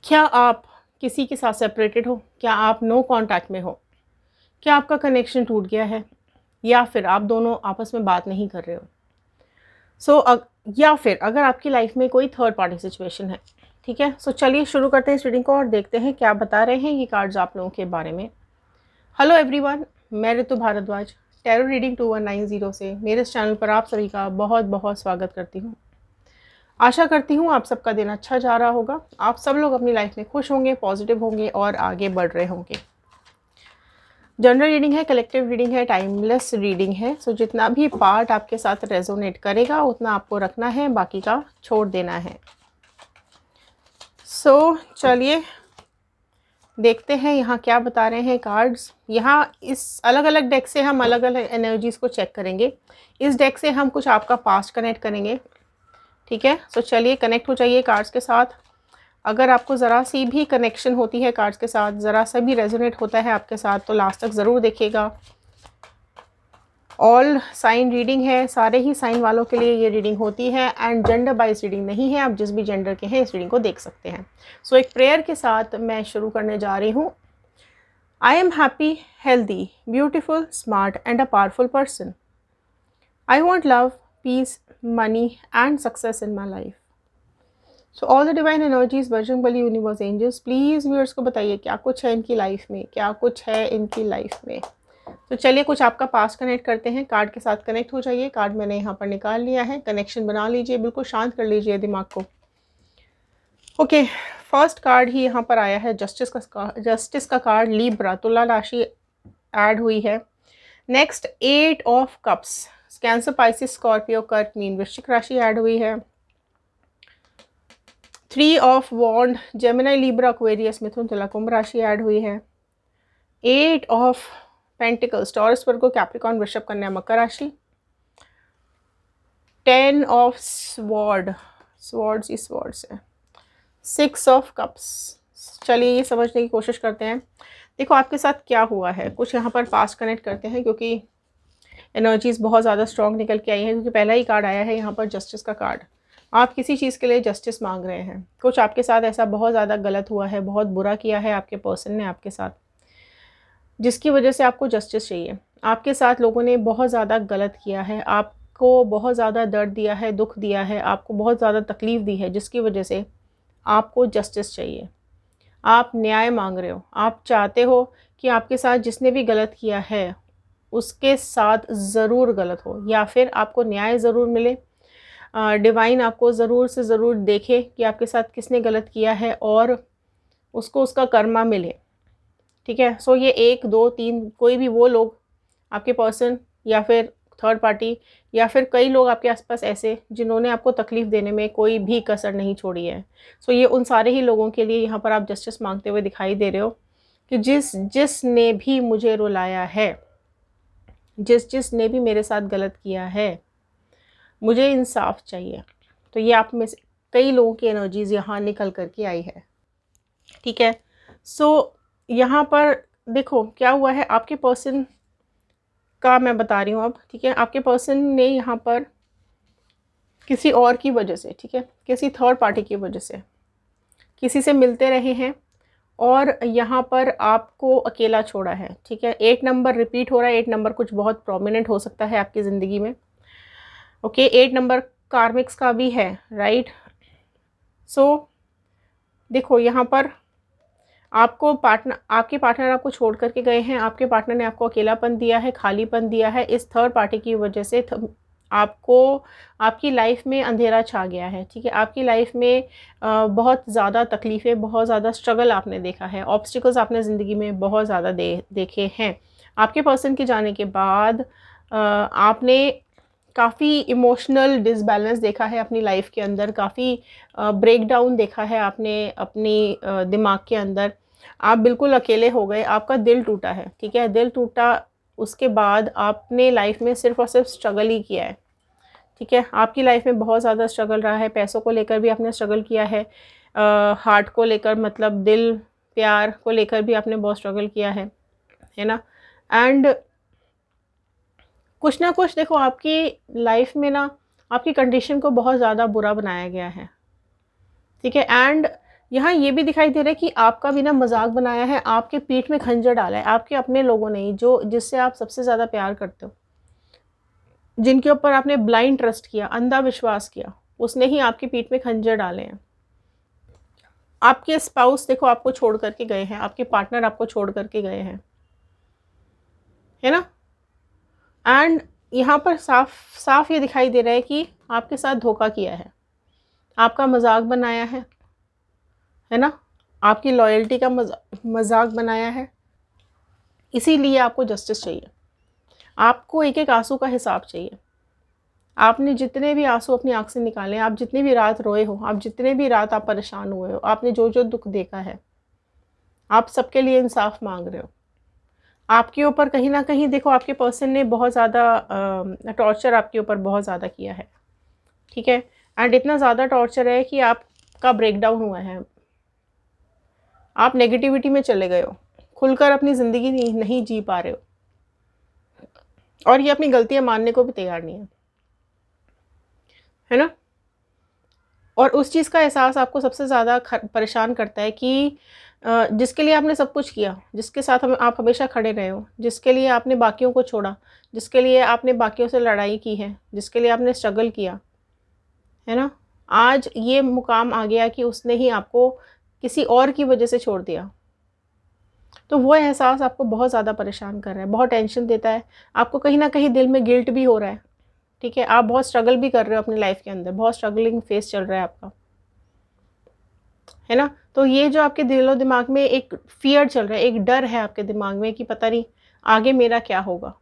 क्या आप किसी के साथ सेपरेटेड हो? क्या आप नो कॉन्टैक्ट में हो? क्या आपका कनेक्शन टूट गया है? या फिर आप दोनों आपस में बात नहीं कर रहे हो? या फिर अगर आपकी लाइफ में कोई थर्ड पार्टी सिचुएशन है, ठीक है? चलिए शुरू करते हैं इस रीडिंग को और देखते हैं क्या बता रहे हैं ये कार्ड्स आप लोगों के बारे में। हेलो एवरीवन, मैं ऋतु भारद्वाज टैरो रीडिंग 2190 से मेरे इस चैनल पर आप सभी का बहुत बहुत स्वागत करती हूँ। आशा करती हूँ आप सबका दिन अच्छा जा रहा होगा, आप सब लोग अपनी लाइफ में खुश होंगे, पॉजिटिव होंगे और आगे बढ़ रहे होंगे। जनरल रीडिंग है, कलेक्टिव रीडिंग है, टाइमलेस रीडिंग है। जितना भी पार्ट आपके साथ रेजोनेट करेगा उतना आपको रखना है, बाकी का छोड़ देना है। चलिए देखते हैं यहाँ क्या बता रहे हैं कार्ड्स। यहाँ इस अलग अलग डेक से हम अलग अलग एनर्जीज को चेक करेंगे। इस डेक से हम कुछ आपका पास्ट कनेक्ट करेंगे, ठीक है? चलिए कनेक्ट हो जाइए कार्ड्स के साथ। अगर आपको ज़रा सी भी कनेक्शन होती है कार्ड्स के साथ, ज़रा सा भी रेजोनेट होता है आपके साथ, तो लास्ट तक ज़रूर देखिएगा। ऑल साइन रीडिंग है, सारे ही साइन वालों के लिए ये रीडिंग होती है एंड जेंडर बाइज रीडिंग नहीं है। आप जिस भी जेंडर के हैं इस रीडिंग को देख सकते हैं। एक प्रेयर के साथ मैं शुरू करने जा रही हूँ। I am happy, healthy, beautiful, smart and a powerful person. I want love, peace, money and success in my life. All the divine energies, Bajrang Bali, universe, angels, please viewers को बताइए क्या कुछ है इनकी लाइफ में, क्या कुछ है इनकी लाइफ में। चलिए कुछ आपका पास्ट कनेक्ट करते हैं। कार्ड के साथ कनेक्ट हो जाइए। कार्ड मैंने यहाँ पर निकाल लिया है, कनेक्शन बना लीजिए, बिल्कुल शांत कर लीजिए दिमाग को। ओके, फर्स्ट कार्ड ही यहाँ पर आया है जस्टिस का कार्ड। लीब्रा, तुला राशि ऐड हुई है। Next 8 of cups, Cancer, Pisces, Scorpio, कर्क, मीन, वृश्चिक राशि ऐड हुई है। 3 of wand, Gemini, Libra, Aquarius, मिथुन, तुला, कुंभ राशि ऐड हुई है। 8 of pentacles, Taurus, Virgo, Capricorn, वृषभ, कन्या, मकर राशि। 10 ऑफ स्वॉर्ड्स है। 6 ऑफ कप्स। चलिए ये समझने की कोशिश करते हैं। देखो आपके साथ क्या हुआ है, कुछ यहाँ पर पास्ट कनेक्ट करते हैं क्योंकि एनर्जीज बहुत ज़्यादा स्ट्रॉन्ग निकल के आई हैं। क्योंकि पहला ही कार्ड आया है यहाँ पर जस्टिस का कार्ड। आप किसी चीज़ के लिए जस्टिस मांग रहे हैं। कुछ आपके साथ ऐसा बहुत ज़्यादा गलत हुआ है, बहुत बुरा किया है आपके पर्सन ने आपके साथ, जिसकी वजह से आपको जस्टिस चाहिए। आपके साथ लोगों ने बहुत ज़्यादा गलत किया है, आपको बहुत ज़्यादा दर्द दिया है, दुख दिया है, आपको बहुत ज़्यादा तकलीफ़ दी है, जिसकी वजह से आपको जस्टिस चाहिए। आप न्याय मांग रहे हो। आप चाहते हो कि आपके साथ जिसने भी गलत किया है उसके साथ ज़रूर गलत हो, या फिर आपको न्याय ज़रूर मिले। डिवाइन आपको ज़रूर से ज़रूर देखे कि आपके साथ किसने गलत किया है और उसको उसका कर्मा मिले, ठीक है? ये 1, 2, 3 कोई भी वो लोग, आपके पर्सन या फिर थर्ड पार्टी या फिर कई लोग आपके आसपास ऐसे जिन्होंने आपको तकलीफ़ देने में कोई भी कसर नहीं छोड़ी है। ये उन सारे ही लोगों के लिए यहाँ पर आप जस्टिस मांगते हुए दिखाई दे रहे हो कि जिसने भी मुझे रुलाया है, जिसने भी मेरे साथ गलत किया है, मुझे इंसाफ चाहिए। ये आप में से कई लोगों की एनर्जीज़ यहाँ निकल कर के आई है, ठीक है? यहाँ पर देखो क्या हुआ है। आपके पर्सन का मैं बता रही हूँ अब, ठीक है? आपके पर्सन ने यहाँ पर किसी और की वजह से, ठीक है, किसी थर्ड पार्टी की वजह से किसी से मिलते रहे हैं और यहाँ पर आपको अकेला छोड़ा है, ठीक है? 8 नंबर रिपीट हो रहा है। 8 नंबर कुछ बहुत प्रोमिनेंट हो सकता है आपकी ज़िंदगी में। ओके, 8 नंबर कार्मिक्स का भी है, राइट? देखो यहाँ पर आपके पार्टनर आपको छोड़ करके गए हैं। आपके पार्टनर ने आपको अकेलापन दिया है, खालीपन दिया है। इस थर्ड पार्टी की वजह से आपको आपकी लाइफ में अंधेरा छा गया है, ठीक है? आपकी लाइफ में बहुत ज़्यादा तकलीफ़ें, बहुत ज़्यादा स्ट्रगल आपने देखा है, ऑब्स्टिकल्स आपने ज़िंदगी में बहुत ज़्यादा देखे हैं। आपके पर्सन के जाने के बाद आपने काफ़ी इमोशनल डिसबैलेंस देखा है अपनी लाइफ के अंदर, काफ़ी ब्रेकडाउन देखा है आपने अपनी दिमाग के अंदर। आप बिल्कुल अकेले हो गए, आपका दिल टूटा है, ठीक है? दिल टूटा, उसके बाद आपने लाइफ में सिर्फ़ और सिर्फ स्ट्रगल ही किया है, ठीक है? आपकी लाइफ में बहुत ज़्यादा स्ट्रगल रहा है। पैसों को लेकर भी आपने स्ट्रगल किया है, हार्ट को लेकर, मतलब दिल, प्यार को लेकर भी आपने बहुत स्ट्रगल किया है ना? एंड कुछ ना कुछ देखो आपकी लाइफ में ना आपकी कंडीशन को बहुत ज़्यादा बुरा बनाया गया है, ठीक है? एंड यहाँ ये भी दिखाई दे रहा है कि आपका भी ना मजाक बनाया है, आपके पीठ में खंजर डाला है, आपके अपने लोगों ने, जो जिससे आप सबसे ज़्यादा प्यार करते हो, जिनके ऊपर आपने ब्लाइंड ट्रस्ट किया, अंधा विश्वास किया, उसने ही आपकी पीठ में खंजर डाले हैं। आपके स्पाउस देखो आपको छोड़ करके गए हैं, आपके पार्टनर आपको छोड़ करके गए हैं, है ना। एंड यहाँ पर साफ साफ ये दिखाई दे रहा है कि आपके साथ धोखा किया है, आपका मजाक बनाया है ना, आपकी लॉयल्टी का मजाक बनाया है। इसीलिए आपको जस्टिस चाहिए, आपको एक एक आंसू का हिसाब चाहिए। आपने जितने भी आंसू अपनी आंख से निकाले, आप जितनी भी रात रोए हो, आप जितने भी रात आप परेशान हुए हो, आपने जो जो दुख देखा है, आप सबके लिए इंसाफ मांग रहे हो। आपके ऊपर कहीं ना कहीं देखो आपके पर्सन ने बहुत ज़्यादा टॉर्चर आपके ऊपर बहुत ज़्यादा किया है, ठीक है। एंड इतना ज़्यादा टॉर्चर है कि आपका ब्रेकडाउन हुआ है, आप नेगेटिविटी में चले गए हो, खुलकर अपनी ज़िंदगी नहीं जी पा रहे हो, और ये अपनी गलतियाँ मानने को भी तैयार नहीं है ना। और उस चीज़ का एहसास आपको सबसे ज़्यादा परेशान करता है कि जिसके लिए आपने सब कुछ किया, जिसके साथ आप हमेशा खड़े रहे हो, जिसके लिए आपने बाकियों को छोड़ा, जिसके लिए आपने बाकियों से लड़ाई की है, जिसके लिए आपने स्ट्रगल किया, है ना, आज ये मुकाम आ गया कि उसने ही आपको किसी और की वजह से छोड़ दिया। तो वो एहसास आपको बहुत ज़्यादा परेशान कर रहा है, बहुत टेंशन देता है, आपको कहीं ना कहीं दिल में गिल्ट भी हो रहा है, ठीक है। आप बहुत स्ट्रगल भी कर रहे हो अपनी लाइफ के अंदर, बहुत स्ट्रगलिंग फेस चल रहा है आपका, है ना। तो ये जो आपके दिलो दिमाग में एक फियर चल रहा है, एक डर है आपके दिमाग में कि पता नहीं आगे मेरा क्या होगा।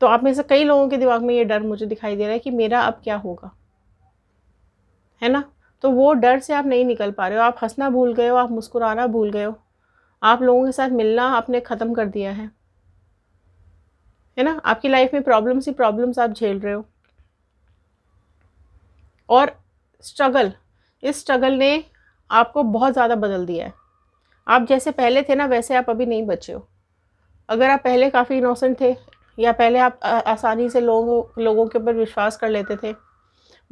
तो आप में से कई लोगों के दिमाग में ये डर मुझे दिखाई दे रहा है कि मेरा अब क्या होगा, है ना। तो वो डर से आप नहीं निकल पा रहे हो, आप हंसना भूल गए हो, आप मुस्कुराना भूल गए हो, आप लोगों के साथ मिलना आपने ख़त्म कर दिया है ना। आपकी लाइफ में प्रॉब्लम्स ही प्रॉब्लम्स आप झेल रहे हो। और इस स्ट्रगल ने आपको बहुत ज़्यादा बदल दिया है। आप जैसे पहले थे ना, वैसे आप अभी नहीं बचे हो। अगर आप पहले काफ़ी इनोसेंट थे, या पहले आप आसानी से लोगों के ऊपर विश्वास कर लेते थे,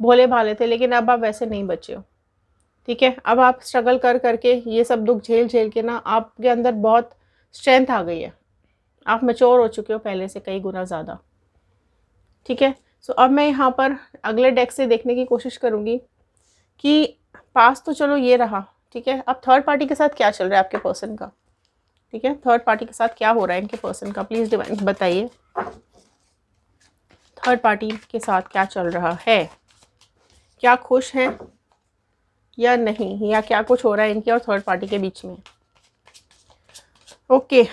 भोले भाले थे, लेकिन अब आप वैसे नहीं बचे हो, ठीक है। अब आप स्ट्रगल कर करके ये सब दुख झेल झेल के ना आपके अंदर बहुत स्ट्रेंथ आ गई है, आप मैच्योर हो चुके हो पहले से कई गुना ज़्यादा, ठीक है। सो अब मैं यहाँ पर अगले डेक से देखने की कोशिश करूँगी कि पास तो चलो ये रहा, ठीक है। अब थर्ड पार्टी के साथ क्या चल रहा है आपके पर्सन का, ठीक है। थर्ड पार्टी के साथ क्या हो रहा है इनके पर्सन का, प्लीज़ डिवाइन बताइए। थर्ड पार्टी के साथ क्या चल रहा है, क्या खुश हैं या नहीं, या क्या कुछ हो रहा है इनके और थर्ड पार्टी के बीच में। ओके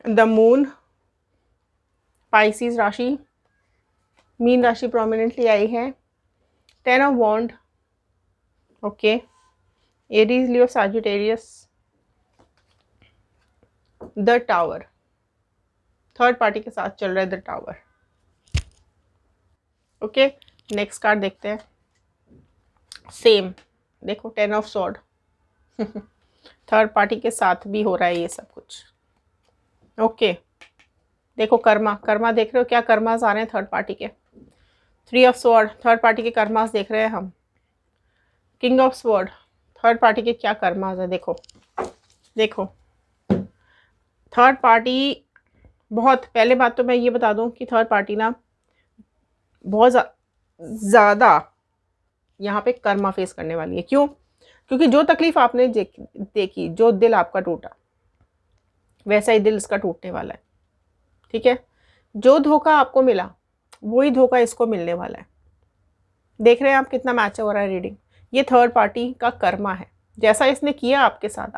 द मून, पाइसिस राशि, मीन राशि प्रोमिनेंटली आई है, 10 of wand, okay, Aries, Leo, Sagittarius, the tower. Third party के साथ चल रहा है the tower, okay. Next card देखते हैं। सेम देखो, 10 ऑफ सॉर्ड थर्ड पार्टी के साथ भी हो रहा है ये सब कुछ, ओके। देखो कर्मा देख रहे हो, क्या कर्मास आ रहे हैं थर्ड पार्टी के। 3 ऑफ स्वॉर्ड, थर्ड पार्टी के कर्मास देख रहे हैं हम। King of sword, third party के क्या कर्मास है, देखो थर्ड पार्टी। बहुत पहले बात तो मैं ये बता दूं कि थर्ड पार्टी ना बहुत ज़्यादा यहाँ पे कर्मा फेस करने वाली है। क्यों? क्योंकि जो तकलीफ आपने देखी, जो दिल आपका टूटा, वैसा ही दिल इसका टूटने वाला है, ठीक है। जो धोखा आपको मिला वही धोखा इसको मिलने वाला है। देख रहे हैं आप कितना मैच हो रहा है रीडिंग। ये थर्ड पार्टी का कर्मा है, जैसा इसने किया आपके साथ,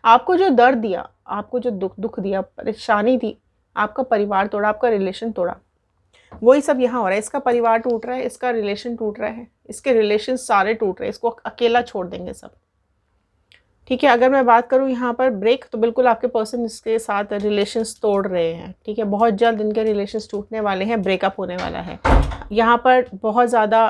आपको जो दर्द दिया, आपको जो दुख दिया, परेशानी दी, आपका परिवार तोड़ा, आपका रिलेशन तोड़ा, वही सब यहाँ हो रहा है। इसका परिवार टूट रहा है, इसका रिलेशन टूट रहा है, इसके रिलेशन सारे टूट रहे हैं, इसको अकेला छोड़ देंगे सब, ठीक है। अगर मैं बात करूँ यहाँ पर ब्रेक, तो बिल्कुल आपके पर्सन इसके साथ रिलेशंस तोड़ रहे हैं, ठीक है। बहुत जल्द इनके रिलेशंस टूटने वाले हैं, ब्रेकअप होने वाला है। यहाँ पर बहुत ज़्यादा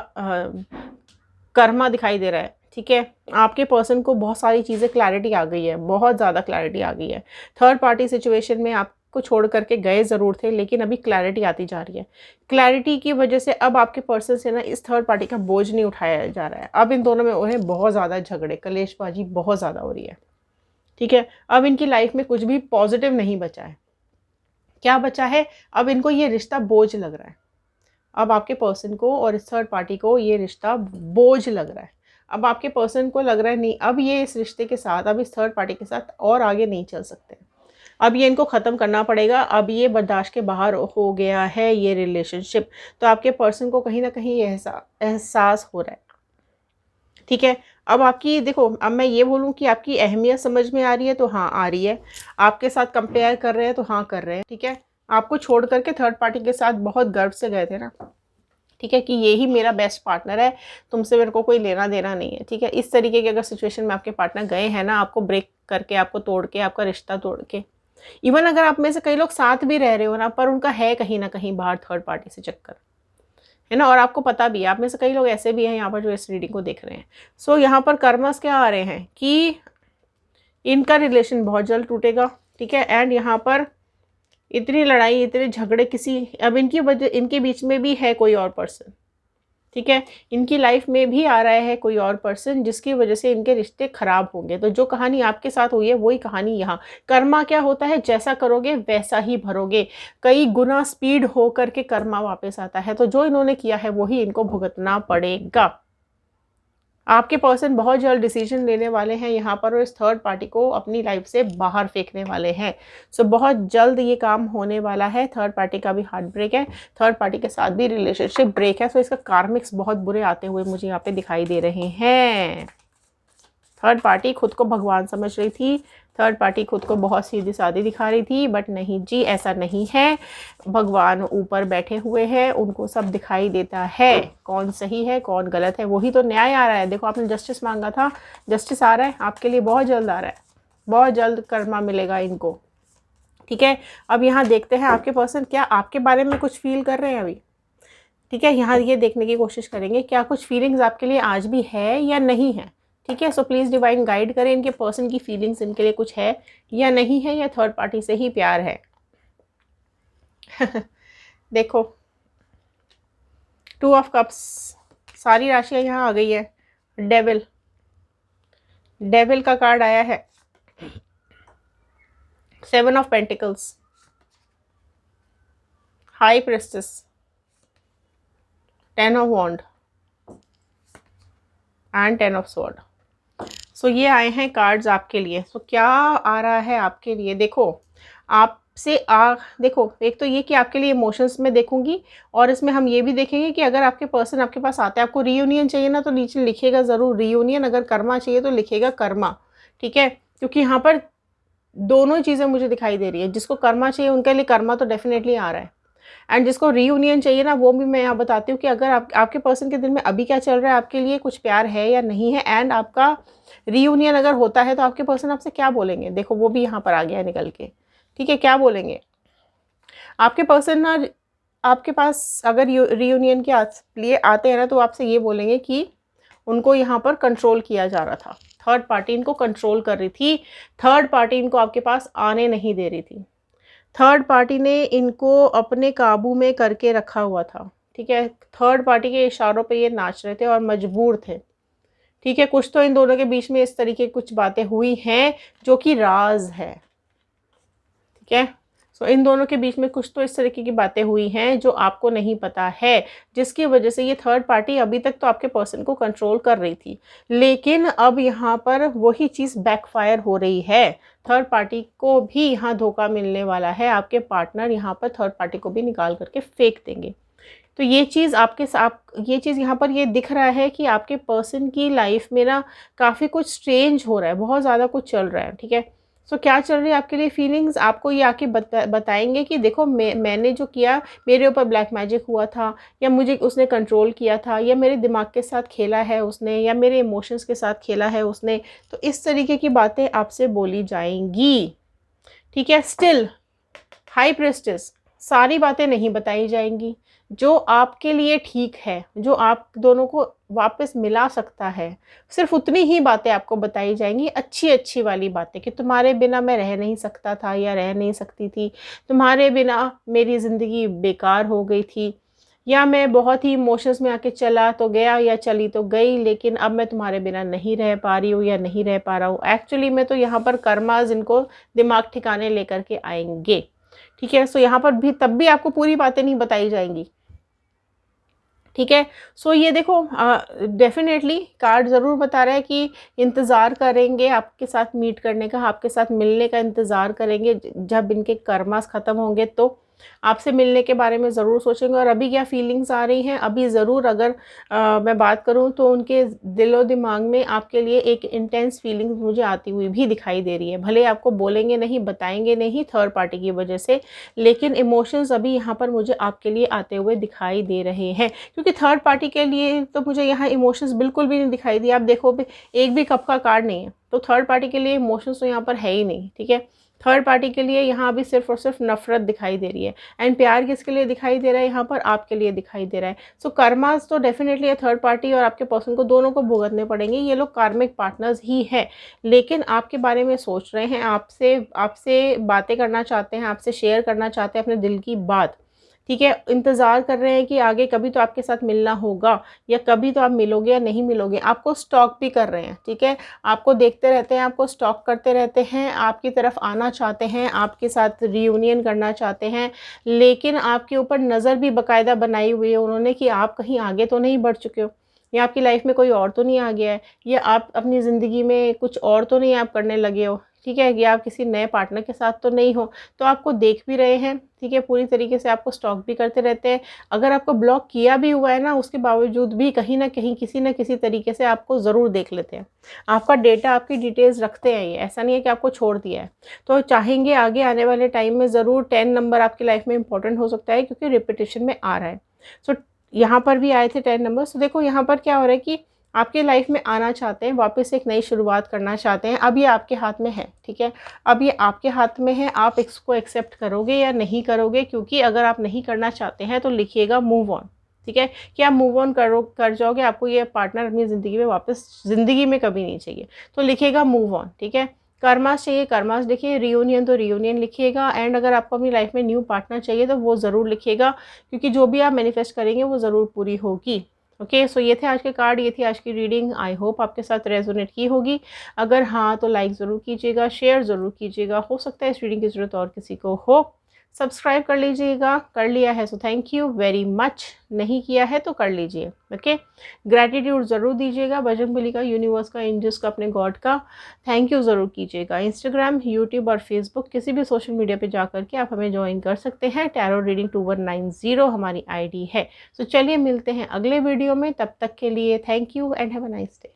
कर्मा दिखाई दे रहा है, ठीक है। आपके पर्सन को बहुत सारी चीज़ें क्लैरिटी आ गई है, बहुत ज़्यादा क्लैरिटी आ गई है। थर्ड पार्टी सिचुएशन में आप आपको छोड़ करके गए ज़रूर थे, लेकिन अभी क्लैरिटी आती जा रही है। क्लैरिटी की वजह से अब आपके पर्सन से ना इस थर्ड पार्टी का बोझ नहीं उठाया जा रहा है। अब इन दोनों में हो रहे हैं बहुत ज़्यादा झगड़े, कलेशबाजी बहुत ज़्यादा हो रही है, ठीक है। अब इनकी लाइफ में कुछ भी पॉजिटिव नहीं बचा है। क्या बचा है? अब इनको ये रिश्ता बोझ लग रहा है। अब आपके पर्सन को और इस थर्ड पार्टी को ये रिश्ता बोझ लग रहा है। अब आपके पर्सन को लग रहा है नहीं, अब ये इस रिश्ते के साथ, अब इस थर्ड पार्टी के साथ और आगे नहीं चल सकते। अब ये इनको ख़त्म करना पड़ेगा। अब ये बर्दाश्त के बाहर हो गया है ये रिलेशनशिप। तो आपके पर्सन को कहीं ना कहीं ये एहसास हो रहा है, ठीक है। अब आपकी देखो, अब मैं ये बोलूँ कि आपकी अहमियत समझ में आ रही है तो हाँ आ रही है, आपके साथ कंपेयर कर रहे हैं तो हाँ कर रहे हैं, ठीक है। आपको छोड़ करके थर्ड पार्टी के साथ बहुत गर्व से गए थे ना, ठीक है, कि ये ही मेरा बेस्ट पार्टनर है, तुमसे मेरे को कोई लेना देना नहीं है, ठीक है। इस तरीके के अगर सिचुएशन में आपके पार्टनर गए हैं ना, आपको ब्रेक करके, आपको तोड़ के, आपका रिश्ता तोड़ के, इवन अगर आप में से कई लोग साथ भी रह रहे हो ना, पर उनका है कहीं ना कहीं बाहर थर्ड पार्टी से चक्कर, है ना। और आपको पता भी है, आप में से कई लोग ऐसे भी हैं यहाँ पर जो इस रीडिंग को देख रहे हैं। सो यहाँ पर कर्मस क्या आ रहे हैं कि इनका रिलेशन बहुत जल्द टूटेगा, ठीक है। एंड यहाँ पर इतनी लड़ाई, इतने झगड़े, किसी अब इनकी वजह, इनके बीच में भी है कोई और पर्सन, ठीक है। इनकी लाइफ में भी आ रहा है कोई और पर्सन जिसकी वजह से इनके रिश्ते खराब होंगे। तो जो कहानी आपके साथ हुई है वही कहानी यहाँ। कर्मा क्या होता है? जैसा करोगे वैसा ही भरोगे। कई गुना स्पीड हो करके कर्मा वापस आता है। तो जो इन्होंने किया है वही इनको भुगतना पड़ेगा। आपके पर्सन बहुत जल्द डिसीजन लेने वाले हैं यहाँ पर और इस थर्ड पार्टी को अपनी लाइफ से बाहर फेंकने वाले हैं। सो बहुत जल्द ये काम होने वाला है। थर्ड पार्टी का भी हार्ट ब्रेक है, थर्ड पार्टी के साथ भी रिलेशनशिप ब्रेक है। सो इसका कार्मिक्स बहुत बुरे आते हुए मुझे यहाँ पे दिखाई दे रहे हैं। थर्ड पार्टी खुद को भगवान समझ रही थी, थर्ड पार्टी खुद को बहुत सीधी सादी दिखा रही थी, बट नहीं जी, ऐसा नहीं है। भगवान ऊपर बैठे हुए हैं, उनको सब दिखाई देता है, कौन सही है कौन गलत है। वही तो न्याय आ रहा है। देखो, आपने जस्टिस मांगा था, जस्टिस आ रहा है आपके लिए, बहुत जल्द आ रहा है, बहुत जल्द कर्मा मिलेगा इनको, ठीक है। अब यहाँ देखते हैं आपके पर्सन क्या आपके बारे में कुछ फील कर रहे हैं अभी, ठीक है। यहाँ ये देखने की कोशिश करेंगे क्या कुछ फीलिंग्स आपके लिए आज भी है या नहीं है, ठीक है। सो प्लीज़ डिवाइन गाइड करें, इनके पर्सन की फीलिंग्स इनके लिए कुछ है या नहीं है, या थर्ड पार्टी से ही प्यार है। देखो, 2 ऑफ कप्स, सारी राशियां यहाँ आ गई है। डेविल, डेविल का कार्ड आया है, 7 of pentacles, high priestess, 10 of wand and 10 of sword. So ये आए हैं कार्ड्स आपके लिए। सो क्या आ रहा है आपके लिए? देखो, आपसे देखो, एक तो ये कि आपके लिए इमोशंस में देखूंगी, और इसमें हम ये भी देखेंगे कि अगर आपके पर्सन आपके पास आते हैं, आपको रीयूनियन चाहिए ना, तो नीचे लिखेगा ज़रूर रीयूनियन। अगर कर्मा चाहिए तो लिखेगा कर्मा, ठीक है। क्योंकि यहाँ पर दोनों चीज़ें मुझे दिखाई दे रही है। जिसको कर्मा चाहिए उनके लिए कर्मा तो डेफिनेटली आ रहा है, एंड जिसको रीयूनियन चाहिए ना, वो भी मैं यहाँ बताती हूँ कि अगर आपके पर्सन के दिल में अभी क्या चल रहा है, आपके लिए कुछ प्यार है या नहीं है, एंड आपका रीयूनियन अगर होता है तो आपके पर्सन आपसे क्या बोलेंगे। देखो, वो भी यहाँ पर आ गया है निकल के, ठीक है। क्या बोलेंगे आपके पर्सन ना, आपके पास अगर रीयूनियन के लिए आते हैं ना, तो आपसे ये बोलेंगे कि उनको यहाँ पर कंट्रोल किया जा रहा था, थर्ड पार्टी इनको कंट्रोल कर रही थी, थर्ड पार्टी इनको आपके पास आने नहीं दे रही थी, थर्ड पार्टी ने इनको अपने काबू में करके रखा हुआ था, ठीक है। थर्ड पार्टी के इशारों पे ये नाच रहे थे और मजबूर थे, ठीक है। कुछ तो इन दोनों के बीच में इस तरीके की कुछ बातें हुई हैं जो कि राज है, ठीक है। सो इन दोनों के बीच में कुछ तो इस तरीके की बातें हुई हैं जो आपको नहीं पता है, जिसकी वजह से ये थर्ड पार्टी अभी तक तो आपके पर्सन को कंट्रोल कर रही थी, लेकिन अब यहाँ पर वही चीज़ बैकफायर हो रही है। थर्ड पार्टी को भी यहाँ धोखा मिलने वाला है। आपके पार्टनर यहाँ पर थर्ड पार्टी को भी निकाल करके फेंक देंगे। तो ये चीज़ ये चीज़ यहाँ पर ये दिख रहा है कि आपके पर्सन की लाइफ में ना काफ़ी कुछ स्ट्रेंज हो रहा है, बहुत ज़्यादा कुछ चल रहा है, ठीक है। सो क्या चल रही है आपके लिए फीलिंग्स, आपको ये आके बताएंगे कि देखो, मैंने जो किया, मेरे ऊपर ब्लैक मैजिक हुआ था, या मुझे उसने कंट्रोल किया था, या मेरे दिमाग के साथ खेला है उसने, या मेरे इमोशंस के साथ खेला है उसने। तो इस तरीके की बातें आपसे बोली जाएंगी, ठीक है। स्टिल हाई प्रेस्टेस, सारी बातें नहीं बताई जाएंगी, जो आपके लिए ठीक है, जो आप दोनों को वापस मिला सकता है, सिर्फ़ उतनी ही बातें आपको बताई जाएँगी, अच्छी-अच्छी वाली बातें कि तुम्हारे बिना मैं रह नहीं सकता था या रह नहीं सकती थी, तुम्हारे बिना मेरी ज़िंदगी बेकार हो गई थी, या मैं बहुत ही इमोशंस में आके चला तो गया या चली तो गई, लेकिन अब मैं तुम्हारे बिना नहीं रह पा रही हूँ या नहीं रह पा रहा हूँ। एक्चुअली में तो यहाँ पर कर्माज़ इनको दिमाग ठिकाने लेकर के आएँगे, ठीक है? सो यहाँ पर भी तब भी आपको पूरी बातें नहीं बताई जाएँगी, ठीक है? सो ये देखो डेफ़िनेटली कार्ड ज़रूर बता रहा है कि इंतज़ार करेंगे आपके साथ मीट करने का, आपके साथ मिलने का इंतज़ार करेंगे। ज जब इनके कर्मास ख़त्म होंगे तो आपसे मिलने के बारे में ज़रूर सोचेंगे। और अभी क्या फीलिंग्स आ रही हैं, अभी ज़रूर अगर मैं बात करूँ तो उनके दिलो-दिमाग में आपके लिए एक इंटेंस फीलिंग्स मुझे आती हुई भी दिखाई दे रही है। भले आपको बोलेंगे नहीं, बताएँगे नहीं थर्ड पार्टी की वजह से, लेकिन इमोशंस अभी यहाँ पर मुझे आपके लिए आते हुए दिखाई दे रहे हैं। क्योंकि थर्ड पार्टी के लिए तो मुझे यहाँ इमोशंस बिल्कुल भी नहीं दिखाई दिए। आप देखो भी एक भी कप का कार्ड नहीं है, तो थर्ड पार्टी के लिए इमोशंस तो यहाँ पर है ही नहीं, ठीक है? थर्ड पार्टी के लिए यहाँ अभी सिर्फ़ और सिर्फ नफ़रत दिखाई दे रही है। एंड प्यार किसके लिए दिखाई दे रहा है यहाँ पर? आपके लिए दिखाई दे रहा है। सो कर्मास तो डेफ़िनेटली है, थर्ड पार्टी और आपके पर्सन को दोनों को भुगतने पड़ेंगे। ये लोग कार्मिक पार्टनर्स ही हैं, लेकिन आपके बारे में सोच रहे हैं, आपसे आपसे बातें करना चाहते हैं, आपसे शेयर करना चाहते हैं अपने दिल की बात, ठीक है? इंतज़ार कर रहे हैं कि आगे कभी तो आपके साथ मिलना होगा, या कभी तो आप मिलोगे या नहीं मिलोगे। आपको स्टॉक भी कर रहे हैं, ठीक है? आपको देखते रहते हैं, आपको स्टॉक करते रहते हैं, आपकी तरफ आना चाहते हैं, आपके साथ रियूनियन करना चाहते हैं, लेकिन आपके ऊपर नज़र भी बाकायदा बनाई हुई है उन्होंने कि आप कहीं आगे तो नहीं बढ़ चुके हो, या आपकी लाइफ़ में कोई और तो नहीं आ गया है, या आप अपनी ज़िंदगी में कुछ और तो नहीं आप करने लगे हो, ठीक है? या आप किसी नए पार्टनर के साथ तो नहीं हो। तो आपको देख भी रहे हैं, ठीक है? पूरी तरीके से आपको स्टॉक भी करते रहते हैं। अगर आपको ब्लॉक किया भी हुआ है ना, उसके बावजूद भी कहीं न कहीं, किसी न किसी तरीके से आपको ज़रूर देख लेते हैं। आपका डेटा, आपकी डिटेल्स रखते हैं ये, ऐसा नहीं है कि आपको छोड़ दिया है। तो चाहेंगे आगे आने वाले टाइम में ज़रूर 10 नंबर आपकी लाइफ़ में इम्पोर्टेंट हो सकता है, क्योंकि रिपिटिशन में आ रहा है। सो यहाँ पर भी आए थे 10 नंबर्स। तो देखो यहाँ पर क्या हो रहा है कि आपके लाइफ में आना चाहते हैं, वापस एक नई शुरुआत करना चाहते हैं। अब ये आपके हाथ में है, ठीक है? अब ये आपके हाथ में है, आप इसको एक्सेप्ट करोगे या नहीं करोगे? क्योंकि अगर आप नहीं करना चाहते हैं तो लिखिएगा मूव ऑन, ठीक है? कि आप मूव ऑन कर जाओगे, आपको ये पार्टनर अपनी ज़िंदगी में वापस ज़िंदगी में कभी नहीं चाहिए। तो लिखिएगा मूव ऑन, ठीक है? कर्मास चाहिए, कर्मास लिखिए, रियूनियन तो रियूनियन लिखिएगा, एंड अगर आपको अपनी लाइफ में न्यू पार्टनर चाहिए तो वो ज़रूर लिखिएगा, क्योंकि जो भी आप मैनिफेस्ट करेंगे वो ज़रूर पूरी होगी। ओके, सो ये थे आज के कार्ड, ये थी आज की रीडिंग। आई होप आपके साथ रेजोनेट की होगी। अगर हाँ तो लाइक ज़रूर कीजिएगा, शेयर ज़रूर कीजिएगा। हो सकता है इस रीडिंग की ज़रूरत और किसी को हो। सब्सक्राइब कर लीजिएगा, कर लिया है so thank you very much, नहीं किया है तो कर लीजिए। ओके, ग्रैटिट्यूड ज़रूर दीजिएगा, बजरंगबली का, यूनिवर्स का, एंजल्स का, अपने गॉड का थैंक यू ज़रूर कीजिएगा। इंस्टाग्राम, यूट्यूब और फेसबुक किसी भी सोशल मीडिया पे जा करके आप हमें ज्वाइन कर सकते हैं। टैरो रीडिंग 2190 हमारी आईडी है। सो चलिए मिलते हैं अगले वीडियो में, तब तक के लिए thank you and have a nice day.